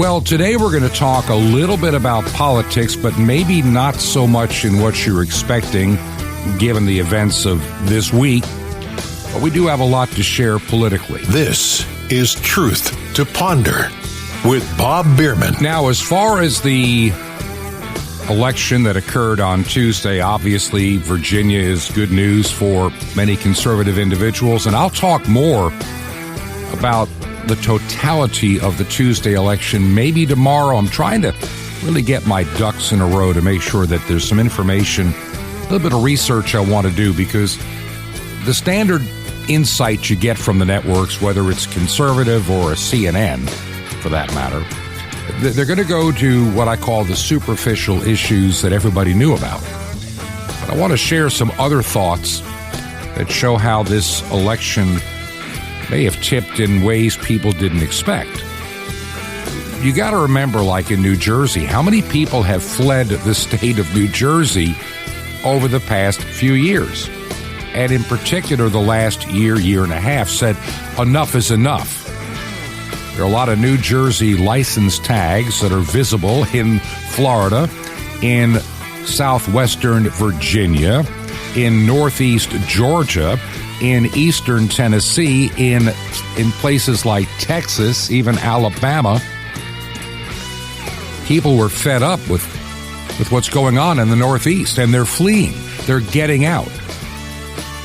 Well, today we're going to talk a little bit about politics, but maybe not so much in what you're expecting, given the events of this week. But we do have a lot to share politically. This is Truth to Ponder with Bob Bierman. Now, as far as the election that occurred on Tuesday, obviously Virginia is good news for many conservative individuals, and I'll talk more about the totality of the Tuesday election maybe tomorrow. I'm trying to really get my ducks in a row to make sure that there's some information, a little bit of research I want to do, because the standard insight you get from the networks, whether it's conservative or a CNN for that matter, they're going to go to what I call the superficial issues that everybody knew about. But I want to share some other thoughts that show how this election may have tipped in ways people didn't expect. You got to remember, like in New Jersey, how many people have fled the state of New Jersey over the past few years? And in particular, the last year and a half said, enough is enough. There are a lot of New Jersey license tags that are visible in Florida, in southwestern Virginia, in northeast Georgia, in eastern Tennessee, in places like Texas, even Alabama. People were fed up with what's going on in the Northeast, and they're fleeing. They're getting out.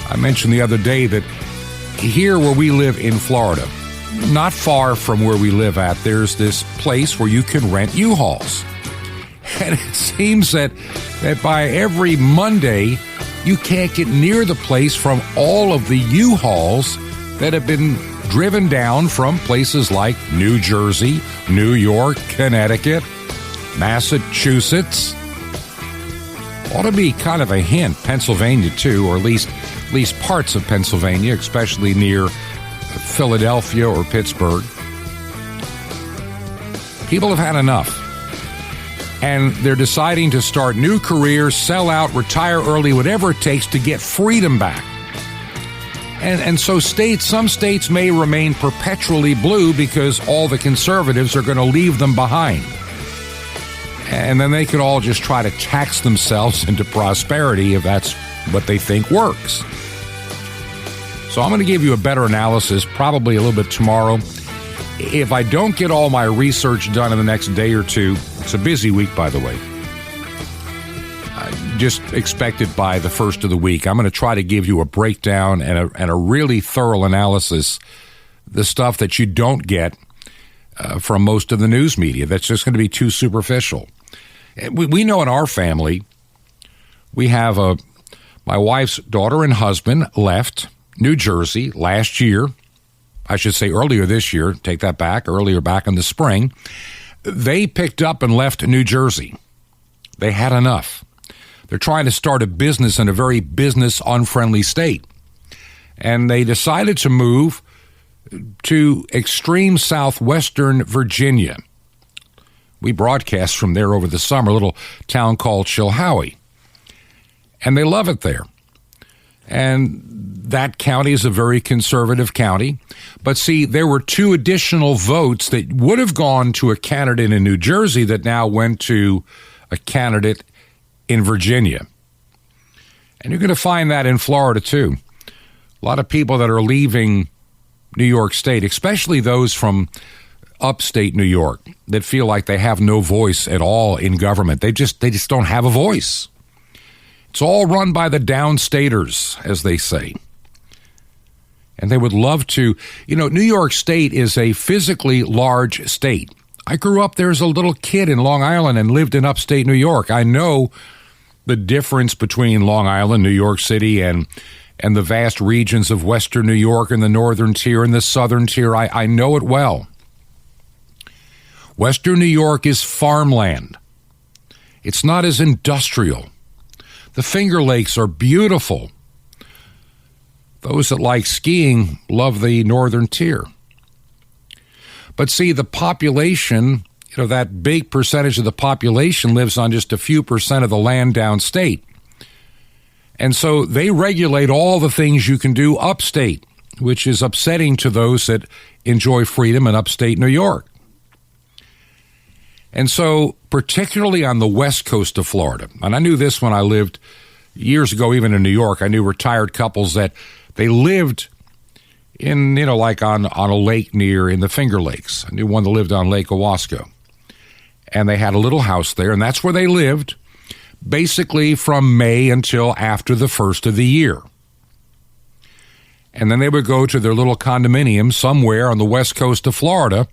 I mentioned the other day that here where we live in Florida, not far from where we live at, there's this place where you can rent U-Hauls. And it seems that by every Monday, you can't get near the place from all of the U-Hauls that have been driven down from places like New Jersey, New York, Connecticut, Massachusetts. Ought to be kind of a hint, Pennsylvania too, or at least parts of Pennsylvania, especially near Philadelphia or Pittsburgh. People have had enough. And they're deciding to start new careers, sell out, retire early, whatever it takes to get freedom back. And so some states may remain perpetually blue because all the conservatives are going to leave them behind. And then they could all just try to tax themselves into prosperity if that's what they think works. So I'm going to give you a better analysis probably a little bit tomorrow. If I don't get all my research done in the next day or two, it's a busy week, by the way. Just expect it by the first of the week. I'm going to try to give you a breakdown and a really thorough analysis, the stuff that you don't get from most of the news media. That's just going to be too superficial. We know in our family, we have my wife's daughter and husband left New Jersey last year. I should say earlier this year, take that back, earlier back in the spring. They picked up and left New Jersey. They had enough. They're trying to start a business in a very business-unfriendly state. And they decided to move to extreme southwestern Virginia. We broadcast from there over the summer, a little town called Chilhowie. And they love it there. And that county is a very conservative county. But see, there were 2 additional votes that would have gone to a candidate in New Jersey that now went to a candidate in Virginia. And you're going to find that in Florida, too. A lot of people that are leaving New York State, especially those from upstate New York, that feel like they have no voice at all in government. They just don't have a voice. It's all run by the downstaters, as they say. And they would love to. New York State is a physically large state. I grew up there as a little kid in Long Island and lived in upstate New York. I know the difference between Long Island, New York City, and the vast regions of western New York and the northern tier and the southern tier. I know it well. Western New York is farmland. It's not as industrial. The Finger Lakes are beautiful. Those that like skiing love the northern tier. But see, the population, that big percentage of the population lives on just a few percent of the land downstate. And so they regulate all the things you can do upstate, which is upsetting to those that enjoy freedom in upstate New York. And so, particularly on the west coast of Florida, and I knew this when I lived years ago, even in New York, I knew retired couples that they lived in, like on a lake in the Finger Lakes. I knew one that lived on Lake Owasco. And they had a little house there, and that's where they lived, basically from May until after the first of the year. And then they would go to their little condominium somewhere on the west coast of Florida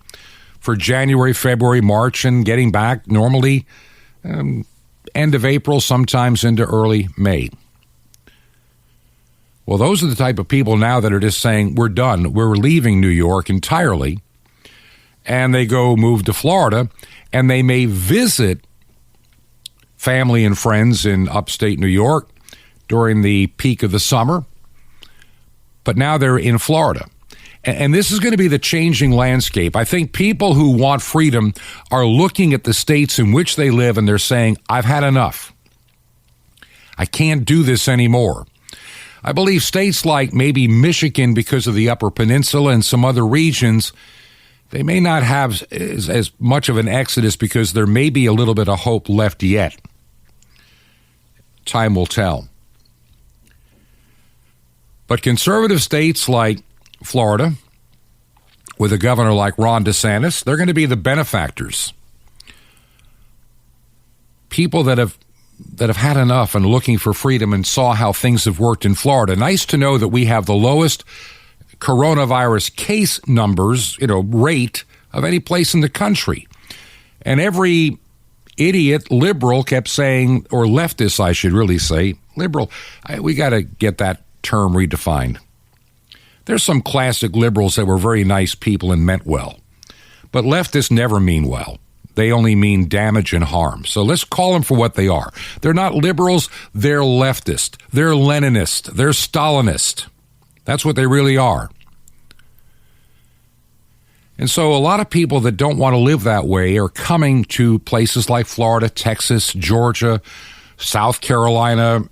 for January, February, March, and getting back normally end of April, sometimes into early May. Well, those are the type of people now that are just saying, we're done. We're leaving New York entirely. And they go move to Florida, and they may visit family and friends in upstate New York during the peak of the summer. But now they're in Florida. And this is going to be the changing landscape. I think people who want freedom are looking at the states in which they live and they're saying, I've had enough. I can't do this anymore. I believe states like maybe Michigan, because of the Upper Peninsula and some other regions, they may not have as much of an exodus because there may be a little bit of hope left yet. Time will tell. But conservative states like Florida, with a governor like Ron DeSantis, they're going to be the benefactors. People that have had enough and looking for freedom and saw how things have worked in Florida. Nice to know that we have the lowest coronavirus case numbers, rate of any place in the country. And every idiot liberal kept saying, or leftist, I should really say, liberal, we got to get that term redefined. There's some classic liberals that were very nice people and meant well. But leftists never mean well. They only mean damage and harm. So let's call them for what they are. They're not liberals, they're leftist. They're Leninist. They're Stalinist. That's what they really are. And so a lot of people that don't want to live that way are coming to places like Florida, Texas, Georgia, South Carolina,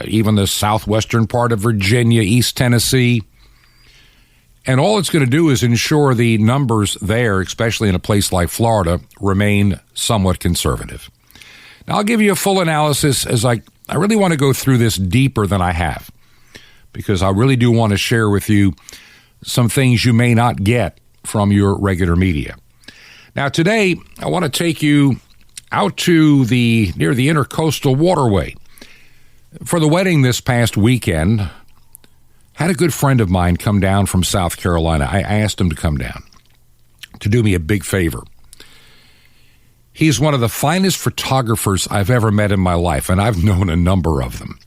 even the southwestern part of Virginia, East Tennessee. And all it's going to do is ensure the numbers there, especially in a place like Florida, remain somewhat conservative. Now, I'll give you a full analysis as I really want to go through this deeper than I have, because I really do want to share with you some things you may not get from your regular media. Now, today, I want to take you out to near the Intercoastal Waterway. For the wedding this past weekend, had a good friend of mine come down from South Carolina. I asked him to come down to do me a big favor. He's one of the finest photographers I've ever met in my life, and I've known a number of them.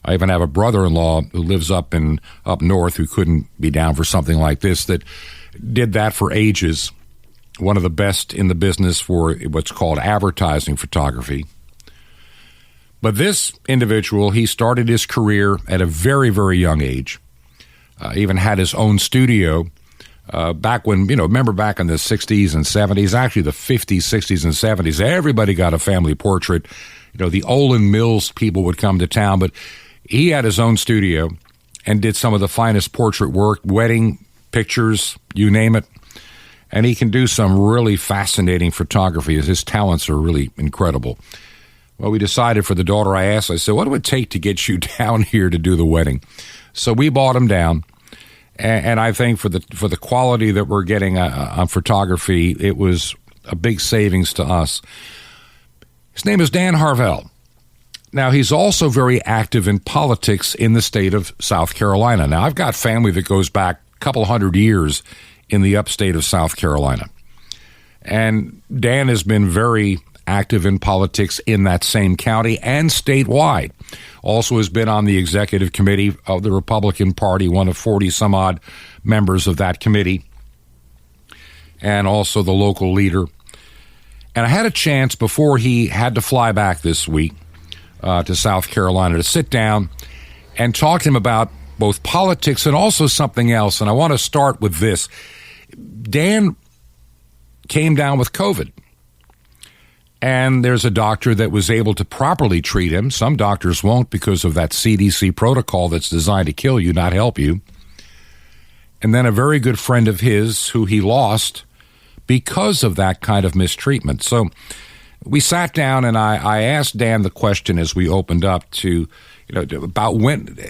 I even have a brother-in-law who lives up north who couldn't be down for something like this, that did that for ages. One of the best in the business for what's called advertising photography. But this individual, he started his career at a very, very young age. Even had his own studio back when, remember back in the 60s and 70s, actually the 50s, 60s, and 70s, everybody got a family portrait. The Olin Mills people would come to town, but he had his own studio and did some of the finest portrait work, wedding pictures, you name it. And he can do some really fascinating photography. His talents are really incredible. Well, we decided for the daughter I said, what would it take to get you down here to do the wedding? So we bought him down. And I think for the quality that we're getting on photography, it was a big savings to us. His name is Dan Harvell. Now, he's also very active in politics in the state of South Carolina. Now, I've got family that goes back a couple hundred years in the upstate of South Carolina. And Dan has been very active in politics in that same county and statewide. Also has been on the executive committee of the Republican Party, one of 40-some-odd members of that committee, and also the local leader. And I had a chance before he had to fly back this week to South Carolina to sit down and talk to him about both politics and also something else. And I want to start with this. Dan came down with COVID. And there's a doctor that was able to properly treat him. Some doctors won't because of that CDC protocol that's designed to kill you, not help you. And then a very good friend of his who he lost because of that kind of mistreatment. So we sat down and I asked Dan the question as we opened up to, about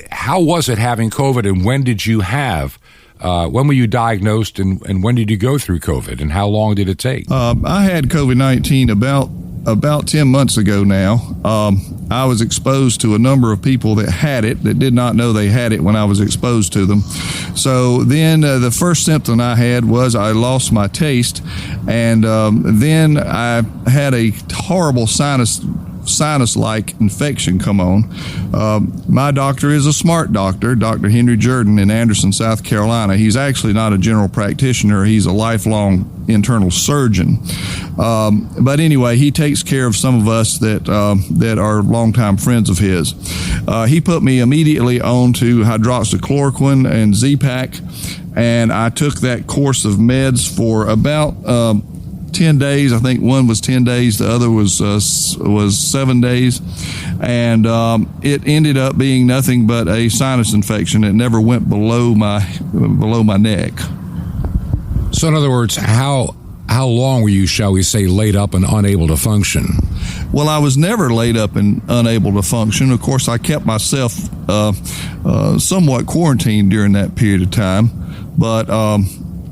how was it having COVID and when did you have, when were you diagnosed and when did you go through COVID and how long did it take? I had COVID-19 about 10 months ago now. I was exposed to a number of people that had it that did not know they had it when I was exposed to them. So then the first symptom I had was I lost my taste, and then I had a horrible sinus-like infection come on. My doctor is a smart doctor, Dr. Henry Jordan in Anderson, South Carolina. He's actually not a general practitioner. He's a lifelong internal surgeon. But anyway, he takes care of some of us that are longtime friends of his. He put me immediately on to hydroxychloroquine and Z-Pak, and I took that course of meds for about 10 days. I think one was 10 days, the other was 7 days, and it ended up being nothing but a sinus infection. It never went below my neck. So in other words, how long were you, shall we say, laid up and unable to function? Well, I was never laid up and unable to function. Of course, I kept myself somewhat quarantined during that period of time, but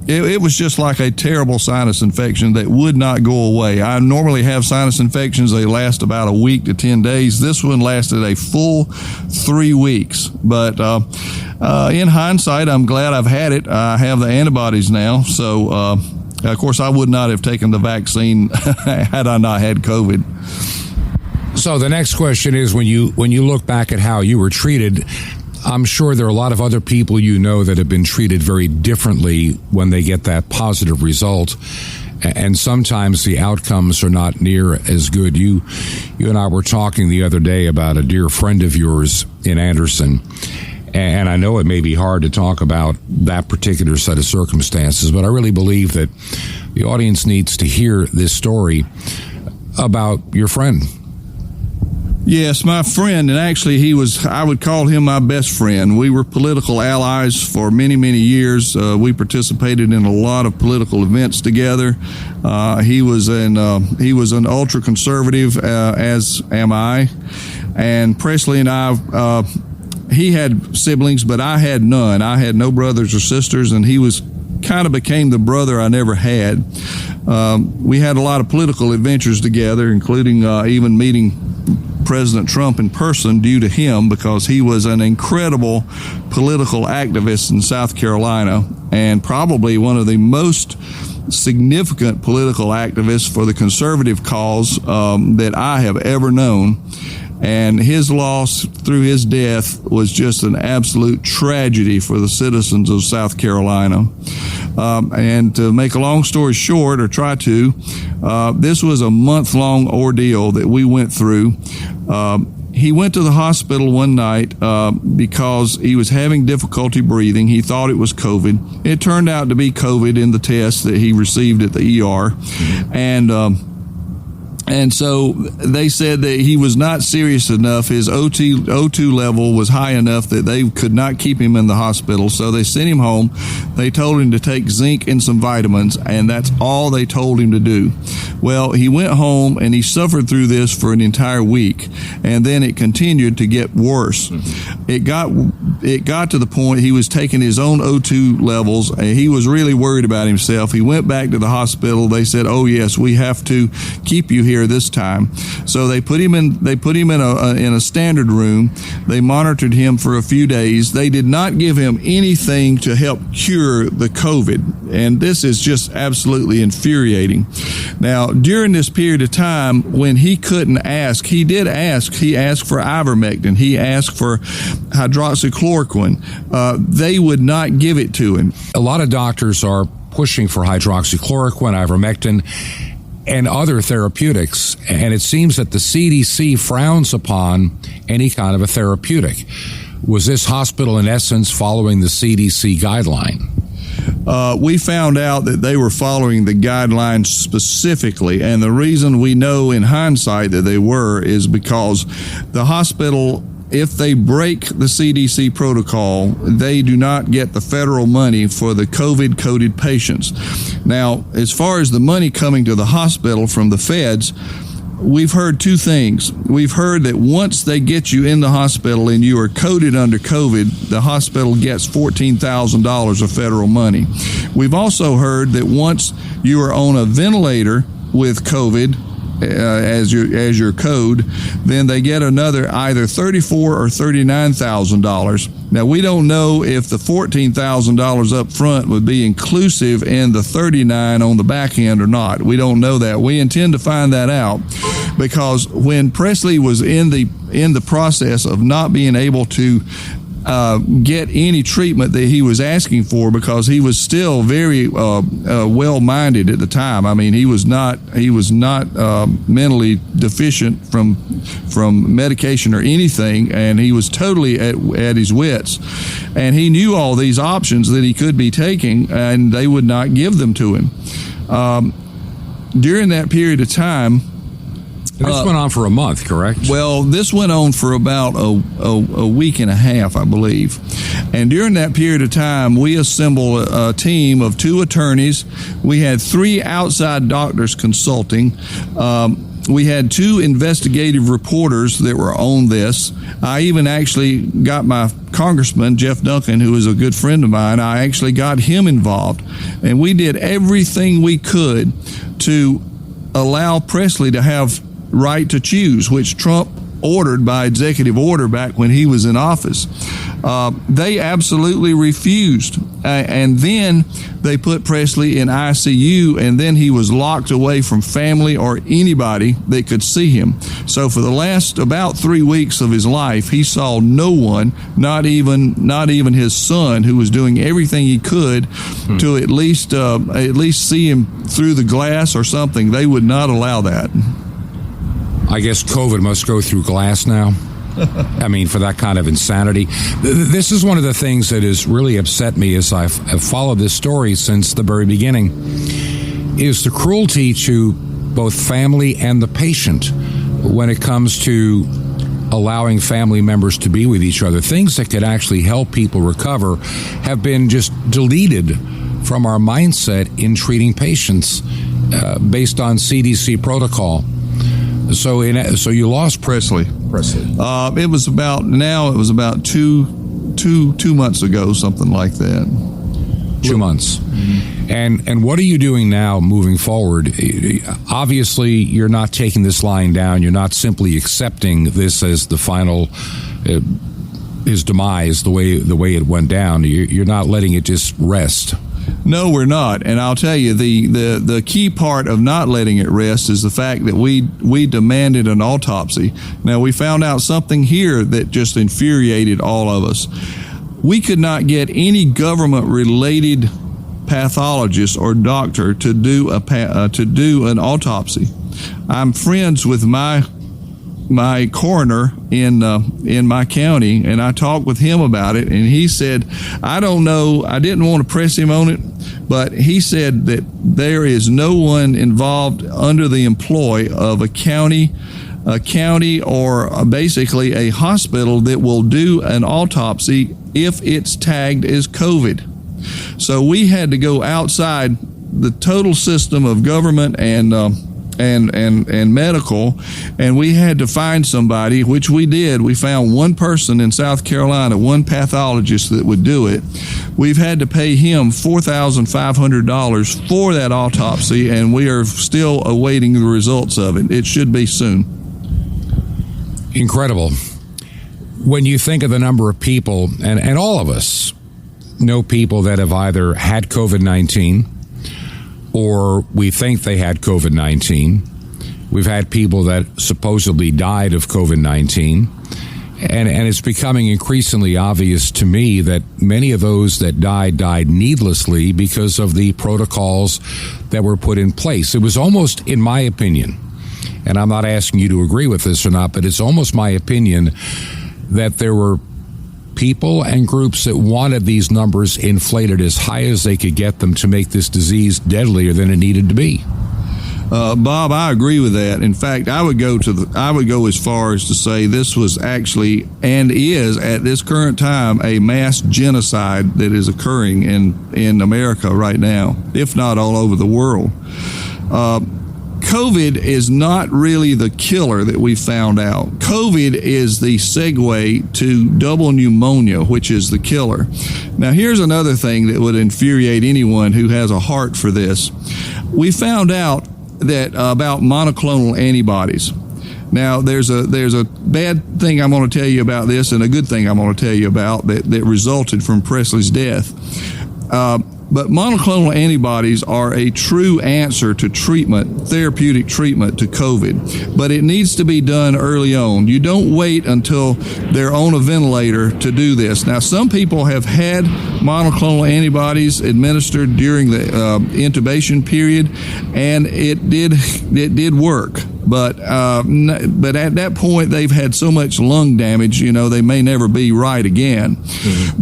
it was just like a terrible sinus infection that would not go away. I normally have sinus infections. They last about a week to 10 days. This one lasted a full 3 weeks. But in hindsight, I'm glad I've had it. I have the antibodies now. So, of course, I would not have taken the vaccine had I not had COVID. So the next question is, when you look back at how you were treated, I'm sure there are a lot of other people that have been treated very differently when they get that positive result, and sometimes the outcomes are not near as good. You and I were talking the other day about a dear friend of yours in Anderson, and I know it may be hard to talk about that particular set of circumstances, but I really believe that the audience needs to hear this story about your friend. Yes, my friend, and actually I would call him my best friend. We were political allies for many, many years. We participated in a lot of political events together. He was an ultra conservative, as am I. And Presley and I, he had siblings, but I had none. I had no brothers or sisters, and he kind of became the brother I never had. We had a lot of political adventures together, including even meeting President Trump in person due to him, because he was an incredible political activist in South Carolina and probably one of the most significant political activists for the conservative cause that I have ever known. And his loss through his death was just an absolute tragedy for the citizens of South Carolina. And to make a long story short, or try to, this was a month-long ordeal that we went through. He went to the hospital one night because he was having difficulty breathing. He thought it was COVID. It turned out to be COVID in the test that he received at the ER. And so they said that he was not serious enough. His O2 level was high enough that they could not keep him in the hospital. So they sent him home. They told him to take zinc and some vitamins, and that's all they told him to do. Well, he went home and he suffered through this for an entire week, and then it continued to get worse. It got to the point he was taking his own O2 levels, and he was really worried about himself. He went back to the hospital. They said, "Oh yes, we have to keep you here this time." So they put him in a standard room. They monitored him for a few days. They did not give him anything to help cure the COVID, and this is just absolutely infuriating. Now, during this period of time when he couldn't ask, he did ask. He asked for ivermectin. He asked for hydroxychloroquine. They would not give it to him. A lot of doctors are pushing for hydroxychloroquine, ivermectin, and other therapeutics, and it seems that the CDC frowns upon any kind of a therapeutic. Was this hospital, in essence, following the CDC guideline? We found out that they were following the guidelines specifically, and the reason we know in hindsight that they were is because the hospital if they break the CDC protocol, they do not get the federal money for the COVID-coded patients. Now, as far as the money coming to the hospital from the feds, we've heard two things. We've heard that once they get you in the hospital and you are coded under COVID, the hospital gets $14,000 of federal money. We've also heard that once you are on a ventilator with COVID, as your code, then they get another either $34,000 or $39,000. Now, we don't know if the $14,000 up front would be inclusive in the $39,000 on the back end or not. We don't know that. We intend to find that out, because when Presley was in the process of not being able to get any treatment that he was asking for, because he was still very well-minded at the time. I mean, he was not mentally deficient from medication or anything, and he was totally at his wits. And he knew all these options that he could be taking, and they would not give them to him. During that period of time, this went on for a month, correct? Well, this went on for about a week and a half, I believe. And during that period of time, we assembled a team of 2 attorneys. We had 3 outside doctors consulting. We had 2 investigative reporters that were on this. I even actually got my congressman, Jeff Duncan, who is a good friend of mine, I actually got him involved. And we did everything we could to allow Presley to have right to choose, which Trump ordered by executive order back when he was in office. They absolutely refused. And then they put Presley in ICU, and then he was locked away from family or anybody that could see him. So for the last about 3 weeks of his life, he saw no one, not even his son, who was doing everything he could to at least see him through the glass or something. They would not allow that. I guess COVID must go through glass now. I mean, for that kind of insanity. This is one of the things that has really upset me as I've followed this story since the very beginning, is the cruelty to both family and the patient when it comes to allowing family members to be with each other. Things that could actually help people recover have been just deleted from our mindset in treating patients based on CDC protocol. So you lost Presley. It was about two months ago, something like that. 2 months. Mm-hmm. And what are you doing now moving forward? Obviously, you're not taking this lying down. You're not simply accepting this as the final his demise, the way it went down. You're not letting it just rest. No, we're not. And I'll tell you, the key part of not letting it rest is the fact that we demanded an autopsy. Now, we found out something here that just infuriated all of us. We could not get any government-related pathologist or doctor to do an autopsy. I'm friends with my coroner in my county, and I talked with him about it, and he said, I don't know, I didn't want to press him on it, but he said that there is no one involved under the employ of a county or basically a hospital that will do an autopsy if it's tagged as COVID. So we had to go outside the total system of government and medical, and we had to find somebody, which we did. We found one person in South Carolina, one pathologist that would do it. We've had to pay him $4,500 for that autopsy, and we are still awaiting the results of it. It should be soon. Incredible. When you think of the number of people, and all of us know people that have either had COVID-19 or we think they had COVID-19. We've had people that supposedly died of COVID-19. And it's becoming increasingly obvious to me that many of those that died needlessly because of the protocols that were put in place. It was almost, in my opinion, and I'm not asking you to agree with this or not, but it's almost my opinion that there were people and groups that wanted these numbers inflated as high as they could get them to make this disease deadlier than it needed to be. Bob, I agree with that. In fact, I would go as far as to say this was actually and is at this current time a mass genocide that is occurring in America right now, if not all over the world. COVID is not really the killer that we found out. COVID is the segue to double pneumonia, which is the killer. Now, here's another thing that would infuriate anyone who has a heart for this. We found out that about monoclonal antibodies. Now, there's a bad thing I'm going to tell you about this and a good thing I'm going to tell you about that resulted from Presley's death. But monoclonal antibodies are a true answer to therapeutic treatment to COVID. But it needs to be done early on. You don't wait until they're on a ventilator to do this. Now, some people have had monoclonal antibodies administered during the intubation period, and it did work. But at that point, they've had so much lung damage, they may never be right again. Mm-hmm.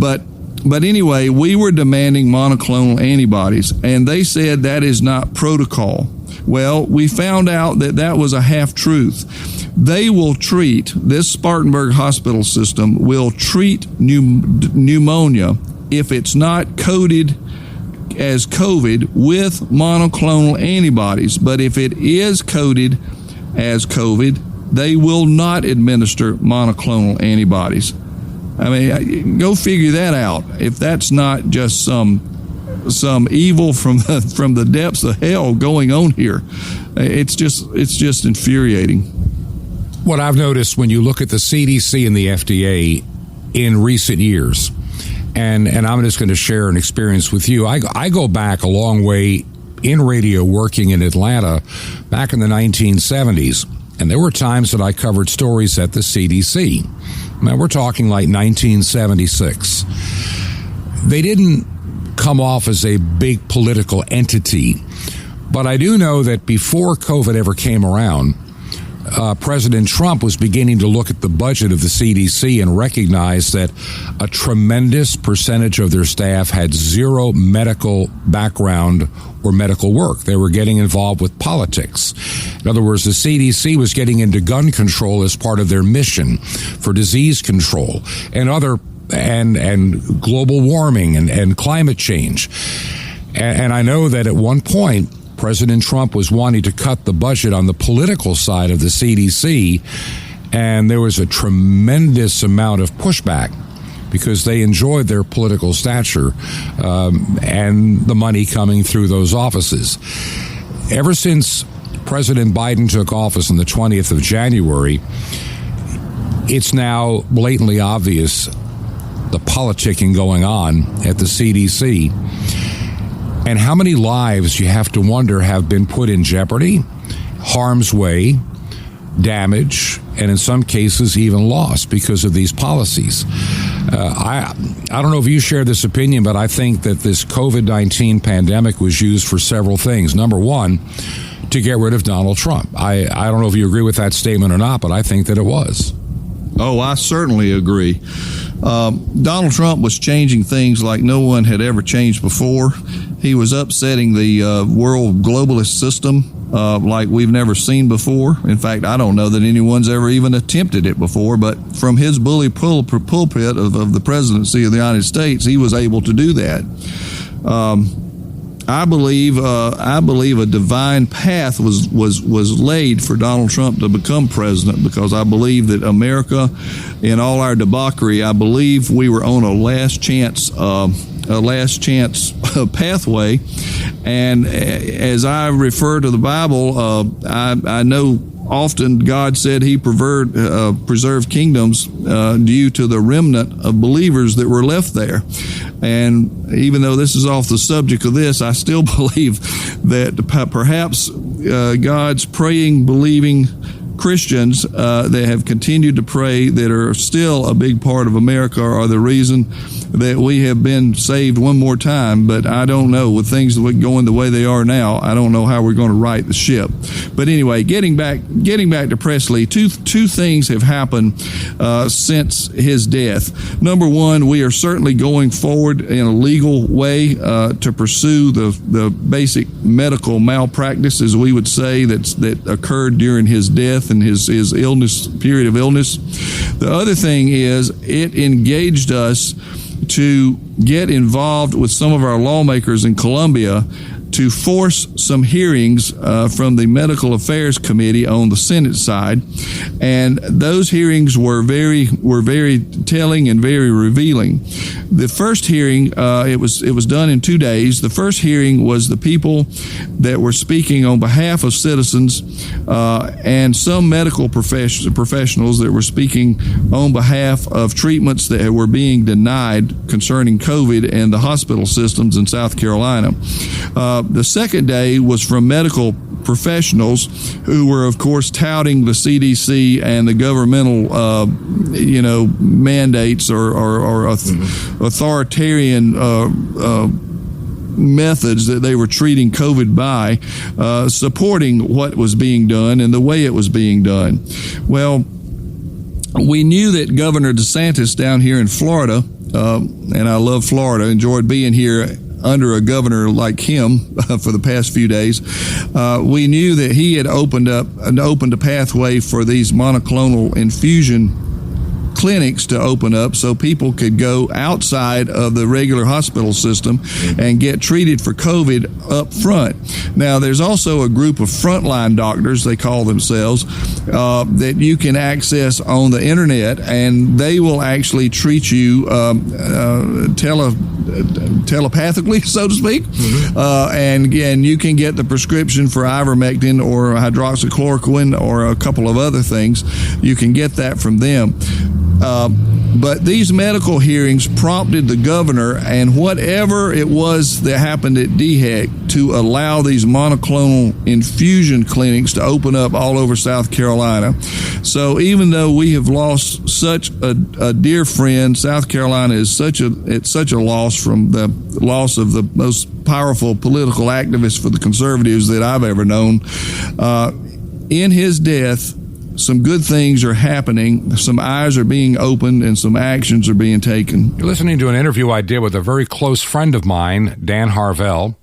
But anyway, we were demanding monoclonal antibodies, and they said that is not protocol. Well, we found out that was a half-truth. They will treat, this Spartanburg hospital system will treat pneumonia if it's not coded as COVID with monoclonal antibodies. But if it is coded as COVID, they will not administer monoclonal antibodies. I mean, go figure that out. If that's not just some evil from the depths of hell going on here, it's just infuriating. What I've noticed when you look at the CDC and the FDA in recent years, and I'm just going to share an experience with you. I go back a long way in radio, working in Atlanta back in the 1970s, and there were times that I covered stories at the CDC. Now, we're talking like 1976. They didn't come off as a big political entity, but I do know that before COVID ever came around, President Trump was beginning to look at the budget of the CDC and recognize that a tremendous percentage of their staff had zero medical background or medical work. They were getting involved with politics. In other words, the CDC was getting into gun control as part of their mission for disease control and and global warming and climate change. And I know that at one point, President Trump was wanting to cut the budget on the political side of the CDC, and there was a tremendous amount of pushback because they enjoyed their political stature and the money coming through those offices. Ever since President Biden took office on the 20th of January, it's now blatantly obvious the politicking going on at the CDC. And how many lives, you have to wonder, have been put in jeopardy, harm's way, damage, and in some cases even lost because of these policies. I don't know if you share this opinion, but I think that this COVID-19 pandemic was used for several things. Number one, to get rid of Donald Trump. I don't know if you agree with that statement or not, but I think that it was. Oh, I certainly agree. Donald Trump was changing things like no one had ever changed before. He was upsetting the world globalist system like we've never seen before. In fact, I don't know that anyone's ever even attempted it before, but from his bully pulpit of the presidency of the United States, he was able to do that. I believe a divine path was laid for Donald Trump to become president, because I believe that America, in all our debauchery, I believe we were on a last chance pathway. And as I refer to the Bible, I know often God said He preserved kingdoms due to the remnant of believers that were left there. And even though this is off the subject of this, I still believe that perhaps God's praying, believing Christians that have continued to pray, that are still a big part of America, are the reason that we have been saved one more time. But I don't know, with things going the way they are now, I don't know how we're going to right the ship. But anyway, getting back to Presley, two things have happened since his death. Number one, we are certainly going forward in a legal way to pursue the basic medical malpractice, as we would say, that occurred during his death and his period of illness. The other thing is, it engaged us to get involved with some of our lawmakers in Columbia to force some hearings from the Medical Affairs Committee on the Senate side, and those hearings were very telling and very revealing. The first hearing, it was done in 2 days. The first hearing was the people that were speaking on behalf of citizens and some medical professionals that were speaking on behalf of treatments that were being denied concerning COVID and the hospital systems in South Carolina. The second day was from medical professionals who were, of course, touting the CDC and the governmental, mandates or authoritarian methods that they were treating COVID by, supporting what was being done and the way it was being done. Well, we knew that Governor DeSantis down here in Florida, and I love Florida, enjoyed being here under a governor like him for the past few days. We knew that he had opened a pathway for these monoclonal infusion clinics to open up so people could go outside of the regular hospital system and get treated for COVID up front. Now, there's also a group of frontline doctors, they call themselves, that you can access on the internet, and they will actually treat you telepathically, so to speak. And you can get the prescription for ivermectin or hydroxychloroquine or a couple of other things. You can get that from them. But these medical hearings prompted the governor and whatever it was that happened at DHEC to allow these monoclonal infusion clinics to open up all over South Carolina. So even though we have lost such a dear friend, South Carolina is such a loss from the loss of the most powerful political activist for the conservatives that I've ever known. In his death, some good things are happening, some eyes are being opened, and some actions are being taken. You're listening to an interview I did with a very close friend of mine, Dan Harvell.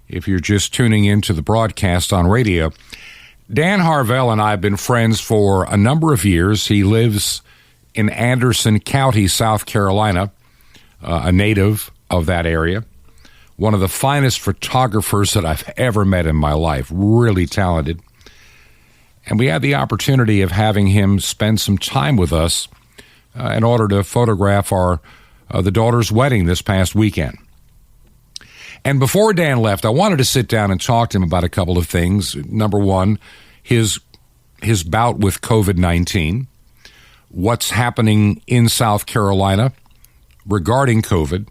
If you're just tuning into the broadcast on radio, Dan Harvell and I have been friends for a number of years. He lives in Anderson County, South Carolina, a native of that area. One of the finest photographers that I've ever met in my life, really talented. And we had the opportunity of having him spend some time with us in order to photograph the daughter's wedding this past weekend. And before Dan left, I wanted to sit down and talk to him about a couple of things. Number one, his bout with COVID-19, what's happening in South Carolina regarding COVID,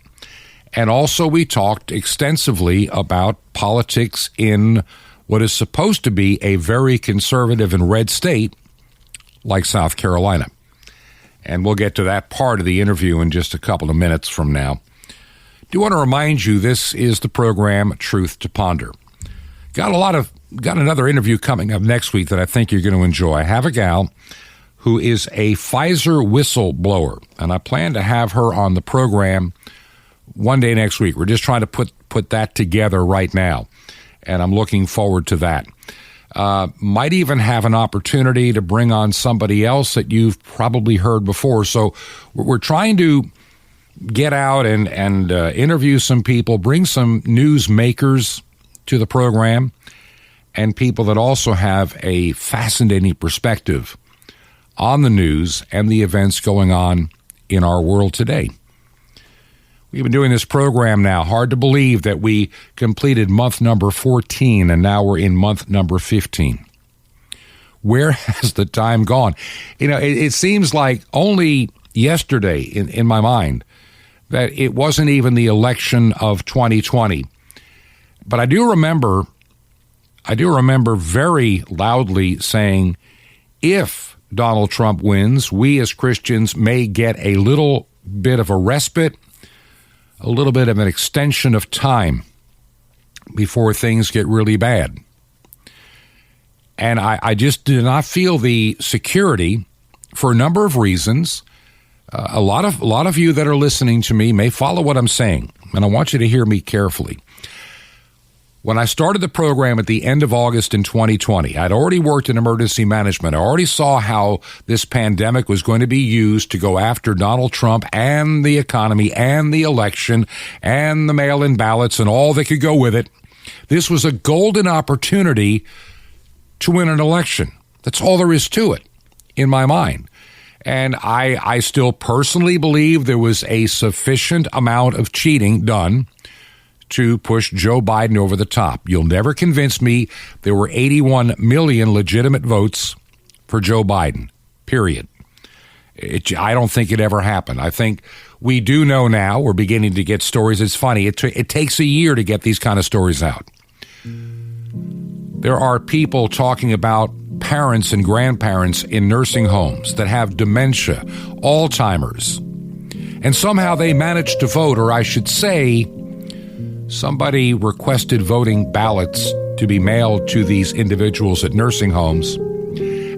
and also we talked extensively about politics in what is supposed to be a very conservative and red state like South Carolina. And we'll get to that part of the interview in just a couple of minutes from now. Do want to remind you, this is the program Truth to Ponder. Got another interview coming up next week that I think you're going to enjoy. I have a gal who is a Pfizer whistleblower, and I plan to have her on the program one day next week. We're just trying to put that together right now, and I'm looking forward to that. Might even have an opportunity to bring on somebody else that you've probably heard before. So we're trying to get out and interview some people, bring some news makers to the program, and people that also have a fascinating perspective on the news and the events going on in our world today. We've been doing this program now. Hard to believe that we completed month number 14 and now we're in month number 15. Where has the time gone? You know, it seems like only yesterday in my mind that it wasn't even the election of 2020. But I do remember very loudly saying, if Donald Trump wins, we as Christians may get a little bit of a respite, a little bit of an extension of time before things get really bad. And I just do not feel the security for a number of reasons. A lot of you that are listening to me may follow what I'm saying, and I want you to hear me carefully. When I started the program at the end of August in 2020, I'd already worked in emergency management. I already saw how this pandemic was going to be used to go after Donald Trump and the economy and the election and the mail-in ballots and all that could go with it. This was a golden opportunity to win an election. That's all there is to it, in my mind. And I still personally believe there was a sufficient amount of cheating done to push Joe Biden over the top. You'll never convince me there were 81 million legitimate votes for Joe Biden, period. I don't think it ever happened. I think we do know now. We're beginning to get stories. It's funny. It takes a year to get these kind of stories out. There are people talking about parents and grandparents in nursing homes that have dementia, Alzheimer's, and somehow they managed to vote, or I should say, somebody requested voting ballots to be mailed to these individuals at nursing homes,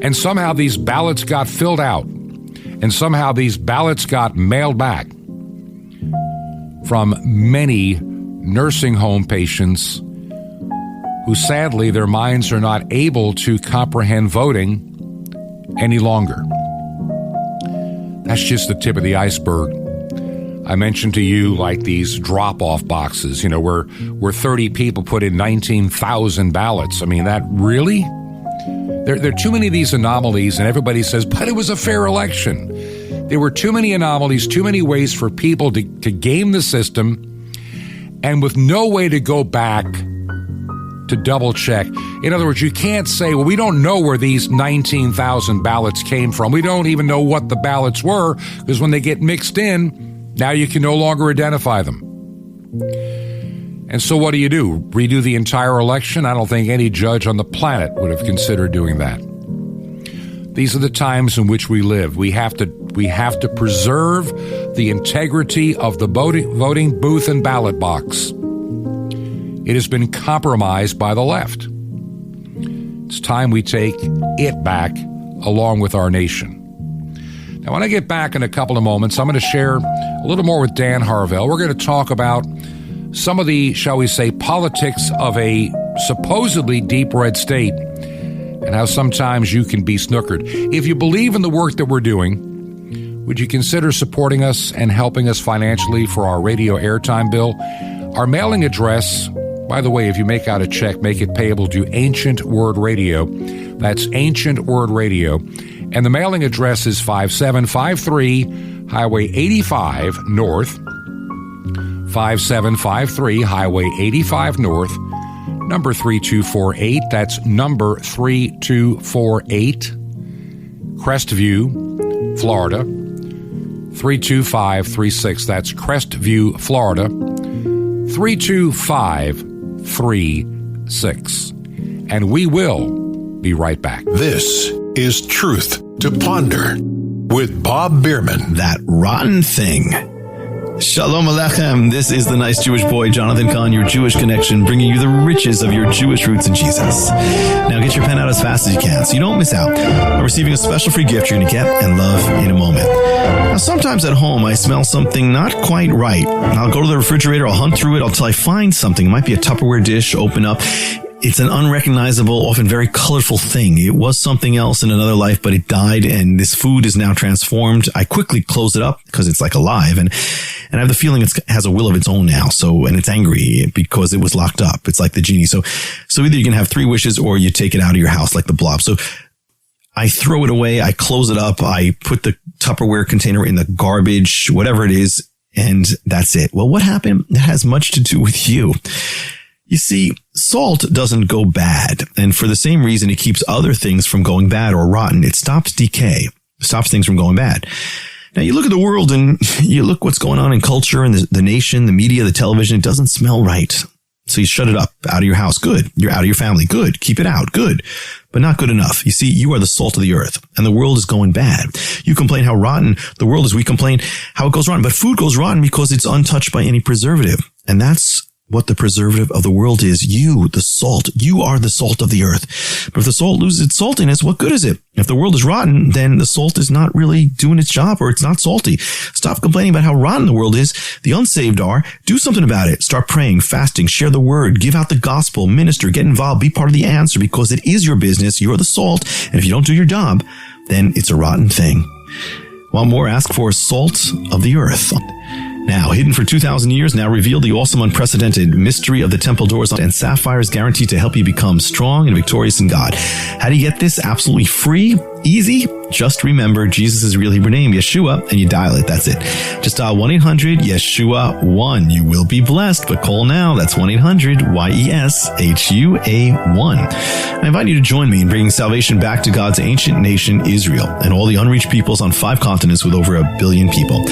and somehow these ballots got filled out, and somehow these ballots got mailed back from many nursing home patients who sadly their minds are not able to comprehend voting any longer. That's just the tip of the iceberg. I mentioned to you like these drop-off boxes, where 30 people put in 19,000 ballots. I mean, that really? There are too many of these anomalies, and everybody says, but it was a fair election. There were too many anomalies, too many ways for people to game the system, and with no way to go back to double check. In other words, you can't say, well, we don't know where these 19,000 ballots came from. We don't even know what the ballots were, because when they get mixed in, now you can no longer identify them. And so what do? Redo the entire election? I don't think any judge on the planet would have considered doing that. These are the times in which we live. We have to preserve the integrity of the voting booth and ballot box. It has been compromised by the left. It's time we take it back along with our nation. Now, when I get back in a couple of moments, I'm going to share a little more with Dan Harvell. We're going to talk about some of the, shall we say, politics of a supposedly deep red state and how sometimes you can be snookered. If you believe in the work that we're doing, would you consider supporting us and helping us financially for our radio airtime bill? Our mailing address, by the way, if you make out a check, make it payable to Ancient Word Radio. That's Ancient Word Radio. And the mailing address is 5753 Highway 85 North. 5753 Highway 85 North. Number 3248. That's number 3248. Crestview, Florida. 32536. That's Crestview, Florida. 32536. And we will be right back. This is Truth to Ponder with Bob Bierman. That rotten thing. Shalom Aleichem. This is the nice Jewish boy, Jonathan Kahn, your Jewish connection, bringing you the riches of your Jewish roots in Jesus. Now get your pen out as fast as you can so you don't miss out on receiving a special free gift you're going to get and love in a moment. Now, sometimes at home, I smell something not quite right. I'll go to the refrigerator, I'll hunt through it until I find something. It might be a Tupperware dish, open up. It's an unrecognizable, often very colorful thing. It was something else in another life, but it died, and this food is now transformed. I quickly close it up because it's like alive, and I have the feeling it has a will of its own now. And it's angry because it was locked up. It's like the genie. So either you can have 3 wishes or you take it out of your house like the blob. So I throw it away. I close it up. I put the Tupperware container in the garbage, whatever it is, and that's it. Well, what happened? That has much to do with you. You see, salt doesn't go bad, and for the same reason it keeps other things from going bad or rotten. It stops decay, stops things from going bad. Now, you look at the world and you look what's going on in culture and the nation, the media, the television. It doesn't smell right. So you shut it up out of your house. Good. You're out of your family. Good. Keep it out. Good. But not good enough. You see, you are the salt of the earth, and the world is going bad. You complain how rotten the world is. We complain how it goes rotten. But food goes rotten because it's untouched by any preservative. And that's what the preservative of the world is. You, the salt. You are the salt of the earth. But if the salt loses its saltiness, what good is it? If the world is rotten, then the salt is not really doing its job, or it's not salty. Stop complaining about how rotten the world is. The unsaved are. Do something about it. Start praying, fasting, share the word, give out the gospel, minister, get involved, be part of the answer, because it is your business. You're the salt. And if you don't do your job, then it's a rotten thing. Want more? Ask for salt of the earth. Now, hidden for 2,000 years, now revealed, the awesome, unprecedented mystery of the temple doors and sapphires, guaranteed to help you become strong and victorious in God. How do you get this? Absolutely free, easy. Just remember Jesus' real Hebrew name, Yeshua, and you dial it. That's it. Just dial 1-800-YESHUA-1. You will be blessed, but call now. That's 1-800-YESHUA-1. I invite you to join me in bringing salvation back to God's ancient nation, Israel, and all the unreached peoples on 5 continents with over 1 billion people.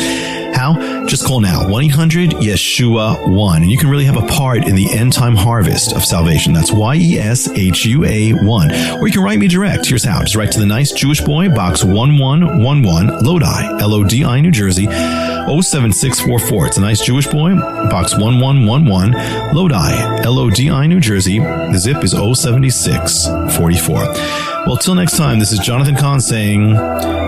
How? Just call now, 1-800-YESHUA-1, and you can really have a part in the end-time harvest of salvation. That's YESHUA-1. Or you can write me direct. Here's how. Just write to the Nice Jewish Boy, Box 1111, Lodi, Lodi, New Jersey, 07644. It's a Nice Jewish Boy, Box 1111, Lodi, Lodi, New Jersey. The zip is 07644. Well, till next time, this is Jonathan Kahn saying,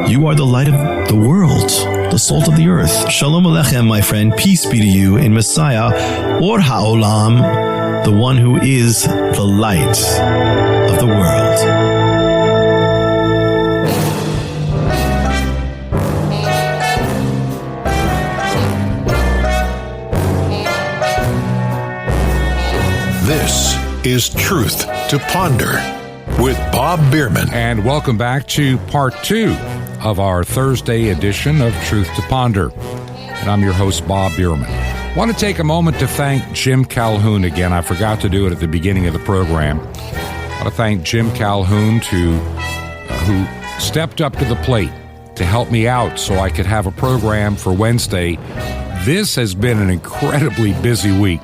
you are the light of the world, the salt of the earth. Shalom Aleichem, my friend. Peace be to you in Messiah, Or HaOlam, the one who is the light of the world. This is Truth to Ponder with Bob Bierman. And welcome back to part 2 of our Thursday edition of Truth to Ponder. And I'm your host, Bob Bierman. I want to take a moment to thank Jim Calhoun again. I forgot to do it at the beginning of the program. I want to thank Jim Calhoun who stepped up to the plate to help me out so I could have a program for Wednesday. This has been an incredibly busy week.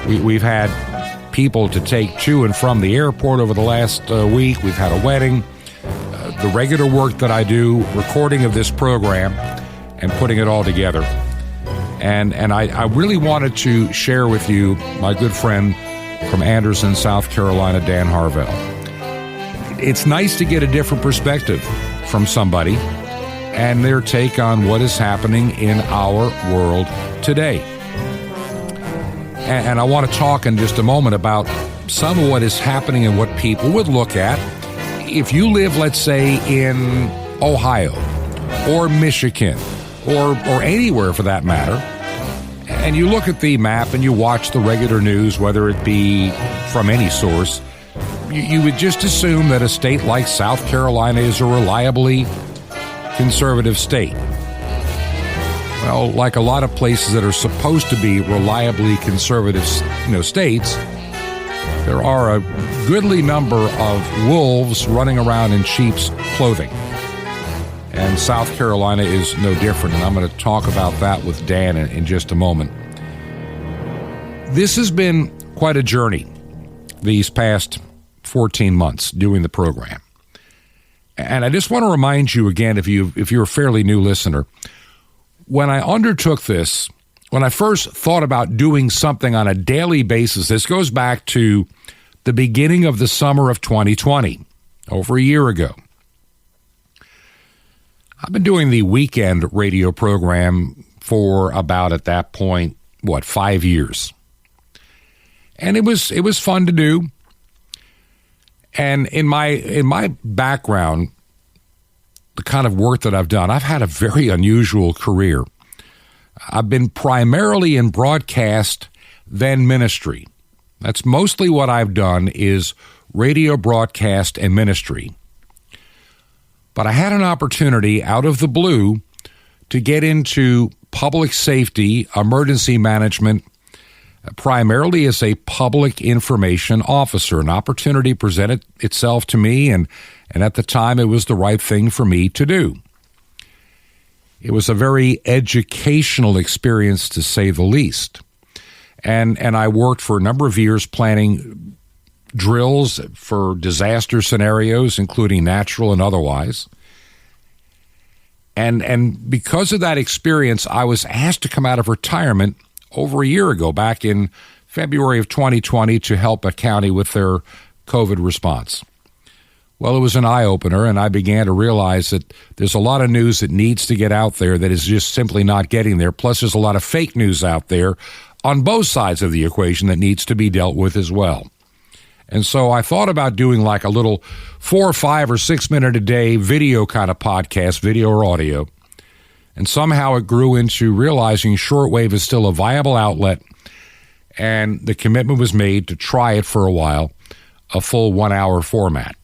We've had people to take to and from the airport over the last week. We've had a wedding, the regular work that I do, recording of this program, and putting it all together. And I really wanted to share with you my good friend from Anderson, South Carolina, Dan Harvell. It's nice to get a different perspective from somebody and their take on what is happening in our world today. And I want to talk in just a moment about some of what is happening and what people would look at if you live, let's say, in Ohio or Michigan or anywhere for that matter, and you look at the map and you watch the regular news, whether it be from any source, you would just assume that a state like South Carolina is a reliably conservative state. Well, like a lot of places that are supposed to be reliably conservative, states, there are a goodly number of wolves running around in sheep's clothing. And South Carolina is no different, and I'm going to talk about that with Dan in just a moment. This has been quite a journey these past 14 months doing the program. And I just want to remind you again, if you're a fairly new listener, when I undertook this, when I first thought about doing something on a daily basis, this goes back to the beginning of the summer of 2020, over a year ago. I've been doing the weekend radio program for about, at that point, 5 years. And it was fun to do. And in my background, the kind of work that I've done, I've had a very unusual career. I've been primarily in broadcast, then ministry. That's mostly what I've done is radio broadcast and ministry. But I had an opportunity out of the blue to get into public safety, emergency management, primarily as a public information officer. An opportunity presented itself to me, and at the time it was the right thing for me to do. It was a very educational experience, to say the least. and I worked for a number of years planning drills for disaster scenarios, including natural and otherwise. And because of that experience, I was asked to come out of retirement over a year ago, back in February of 2020, to help a county with their COVID response. Well, it was an eye-opener, and I began to realize that there's a lot of news that needs to get out there that is just simply not getting there. Plus, there's a lot of fake news out there on both sides of the equation that needs to be dealt with as well. And so I thought about doing like a little 4 or 5 or 6 minute a day video kind of podcast, video or audio. And somehow it grew into realizing shortwave is still a viable outlet, and the commitment was made to try it for a while, a full 1 hour format.